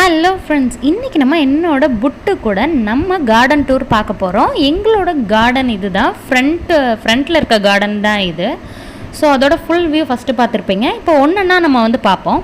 Hello friends, இன்றைக்கி நம்ம என்னோட புட்டு கூட நம்ம கார்டன் டூர் பார்க்க போகிறோம். எங்களோட கார்டன் இது தான், ஃப்ரண்ட்டில் இருக்க கார்டன் தான் இது. ஸோ அதோட ஃபுல் வியூ ஃபஸ்ட்டு பார்த்துருப்பீங்க. இப்போ ஒன்றுன்னா நம்ம பார்ப்போம்.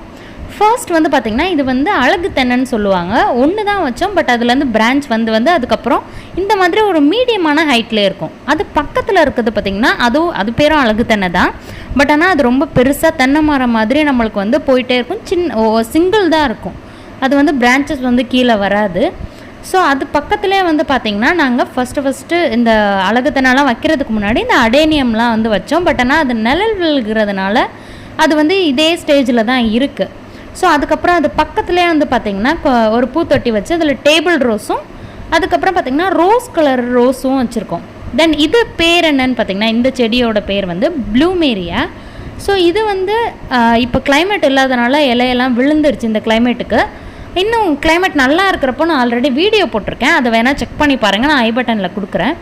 ஃபர்ஸ்ட் பார்த்திங்கன்னா இது அழகு தென்னைன்னு சொல்லுவாங்க. ஒன்று தான் வச்சோம், பட் அதுலேருந்து பிரான்ச் வந்து அதுக்கப்புறம் இந்த மாதிரி ஒரு மீடியமான ஹைட்டில் இருக்கும். அது பக்கத்தில் இருக்கிறது பார்த்திங்கன்னா அது பேரும் அழகு தென்னை தான். பட் ஆனால் அது ரொம்ப பெருசாக தென்னை மரம் மாதிரி நம்மளுக்கு போயிட்டே இருக்கும். சிங்கிள் தான் இருக்கும். அது பிரான்ச்சஸ் கீழே வராது. ஸோ அது பக்கத்துலேயே பார்த்திங்கன்னா நாங்கள் ஃபஸ்ட்டு இந்த அழகு தென்னைலாம் வைக்கிறதுக்கு முன்னாடி இந்த அடேனியம்லாம் வச்சோம். பட் ஆனால் அது நிழல் விழுகிறதுனால அது இதே ஸ்டேஜில் தான் இருக்குது. ஸோ அதுக்கப்புறம் அது பக்கத்துலேயே பார்த்திங்கன்னா ஒரு பூத்தொட்டி வச்சு அதில் டேபிள் ரோஸும், அதுக்கப்புறம் பார்த்திங்கன்னா ரோஸ் கலர் ரோஸும் வச்சுருக்கோம். தென் இது பேர் என்னன்னு பார்த்திங்கன்னா, இந்த செடியோட பேர் ப்ளூமேரியா. ஸோ இது இப்போ கிளைமேட் இல்லாதனால இலையெல்லாம் விழுந்துருச்சு. இந்த கிளைமேட்டுக்கு இன்னும் கிளைமேட் நல்லா இருக்கிறப்போ நான் ஆல்ரெடி வீடியோ போட்டிருக்கேன், அதை வேணால் செக் பண்ணி பாருங்கள், நான் ஐ பட்டனில் கொடுக்குறேன்.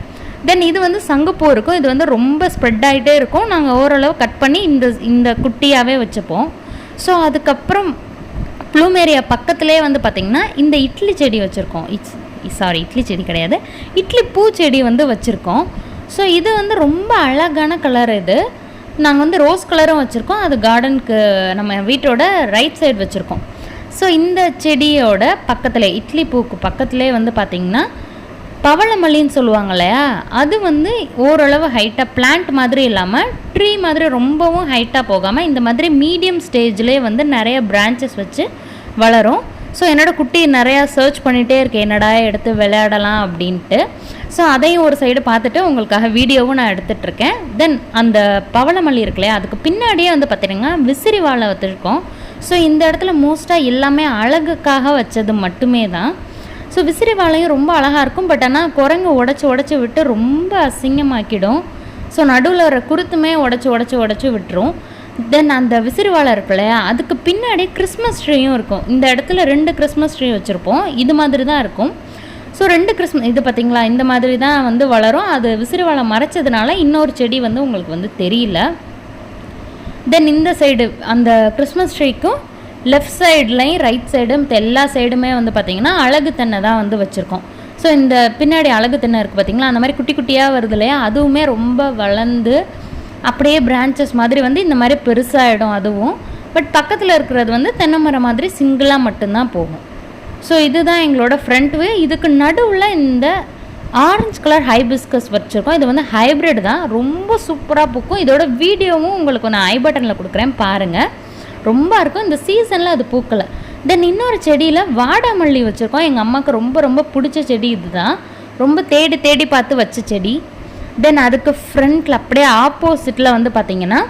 தென் இது சங்குப்பூ இருக்கும். இது ரொம்ப ஸ்ப்ரெட் ஆகிட்டே இருக்கும். நாங்கள் ஓரளவு கட் பண்ணி இந்த குட்டியாகவே வச்சுப்போம். ஸோ அதுக்கப்புறம் ப்ளூமேரியா பக்கத்துலேயே பார்த்திங்கன்னா இந்த இட்லி செடி வச்சுருக்கோம். இட்லி செடி கிடையாது, இட்லி பூ செடி வச்சுருக்கோம். ஸோ இது ரொம்ப அழகான கலர். இது நாங்கள் ரோஸ் கலரும் வச்சுருக்கோம். அது கார்டனுக்கு நம்ம வீட்டோட ரைட் சைடு வச்சுருக்கோம். ஸோ இந்த செடியோட பக்கத்தில் இட்லி பூக்கு பக்கத்துலேயே பார்த்திங்கன்னா பவளமல்லின்னு சொல்லுவாங்க இல்லையா, அது ஓரளவு ஹைட்டாக பிளான்ட் மாதிரி இல்லாமல் ட்ரீ மாதிரி ரொம்பவும் ஹைட்டாக போகாமல் இந்த மாதிரி மீடியம் ஸ்டேஜ்லேயே நிறைய பிரான்ச்சஸ் வச்சு வளரும். ஸோ என்னோடய குட்டி நிறையா சர்ச் பண்ணிகிட்டே இருக்கேன், என்னடா எடுத்து விளையாடலாம் அப்படின்ட்டு. ஸோ அதையும் ஒரு சைடு பார்த்துட்டு உங்களுக்காக வீடியோவும் நான் எடுத்துகிட்ருக்கேன். தென் அந்த பவளமல்லி இருக்கு இல்லையா, அதுக்கு பின்னாடியே பார்த்திங்கன்னா விசிறி வாழை வச்சுருக்கோம். ஸோ இந்த இடத்துல மோஸ்ட்டாக எல்லாமே அழகுக்காக வச்சது மட்டுமே தான். ஸோ விசிறி வாழையும் ரொம்ப அழகாக இருக்கும். பட் ஆனால் குரங்கு உடச்சி விட்டு ரொம்ப அசிங்கமாக்கிடும். ஸோ நடுவில் வர குருத்துமே உடச்சி விட்டுரும். தென் அந்த விசிறி வாழை இருக்கு இல்லையா, அதுக்கு பின்னாடி கிறிஸ்மஸ் ட்ரீயும் இருக்கும். இந்த இடத்துல 2 கிறிஸ்மஸ் ட்ரீ வச்சுருப்போம். இது மாதிரி தான் இருக்கும். ஸோ 2 கிறிஸ்மஸ் இது பார்த்திங்களா, இந்த மாதிரி தான் வளரும். அது விசிறி வாழை மறைச்சதுனால இன்னொரு செடி உங்களுக்கு தெரியல. தென் இந்த சைடு அந்த கிறிஸ்மஸ் ட்ரீக்கும் லெஃப்ட் சைட்லையும் ரைட் சைடும் எல்லா சைடுமே பார்த்திங்கன்னா அழகு தென்னை தான் வச்சுருக்கோம். ஸோ இந்த பின்னாடி அழகு தென்னை இருக்குது பார்த்திங்களா, அந்த மாதிரி குட்டி குட்டியாக வருது இல்லையா, அதுவுமே ரொம்ப வளர்ந்து அப்படியே பிரான்ச்சஸ் மாதிரி இந்த மாதிரி பெருசாகிடும் அதுவும். பட் பக்கத்தில் இருக்கிறது தென்னை மரம் மாதிரி சிங்கிளாக மட்டும்தான் போகும். ஸோ இதுதான் எங்களோட ஃப்ரண்ட் வே. இதுக்கு நடுவில் இந்த ஆரஞ்சு கலர் ஹைபிஸ்கஸ் வச்சுருக்கோம். இது ஹைப்ரிட் தான், ரொம்ப சூப்பராக பூக்கும். இதோட வீடியோவும் உங்களுக்கு நான் ஐ பட்டனில் கொடுக்குறேன், பாருங்கள். ரொம்ப இருக்கும். இந்த சீசனில் அது பூக்கலை. தென் இன்னொரு செடியில் வாடாமல்லி வச்சுருக்கோம். எங்கள் அம்மாவுக்கு ரொம்ப ரொம்ப பிடிச்ச செடி இது தான், ரொம்ப தேடி பார்த்து வச்ச செடி. தென் அதுக்கு ஃப்ரண்ட்டில் அப்படியே ஆப்போசிட்டில் பார்த்திங்கன்னா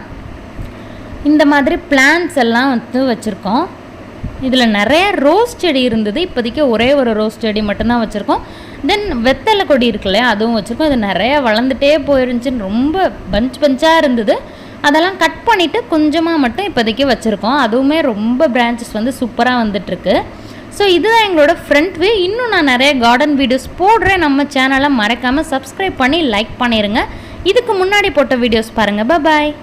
இந்த மாதிரி பிளான்ட்ஸ் எல்லாம் வச்சுருக்கோம். இதில் நிறைய ரோஸ் செடி இருந்தது. இப்போதைக்கு ஒரே ஒரு ரோஸ் செடி மட்டும்தான் வச்சுருக்கோம். தென் வெத்தலை கொடி இருக்குல்ல, அதுவும் வச்சுருக்கோம். இது நிறையா வளர்ந்துட்டே போயிருந்துச்சின்னு ரொம்ப பஞ்சாக இருந்தது. அதெல்லாம் கட் பண்ணிவிட்டு கொஞ்சமாக மட்டும் இப்போதைக்கு வச்சுருக்கோம். அதுவுமே ரொம்ப பிரான்ச்சஸ் சூப்பராக வந்துட்டுருக்கு. ஸோ இதுதான் எங்களோட ஃப்ரண்ட் வே. இன்னும் நான் நிறைய கார்டன் வீடியோஸ் போடுறேன். நம்ம சேனலை மறக்காமல் சப்ஸ்கிரைப் பண்ணி லைக் பண்ணிடுங்க. இதுக்கு முன்னாடி போட்ட வீடியோஸ் பாருங்கள். பாய்.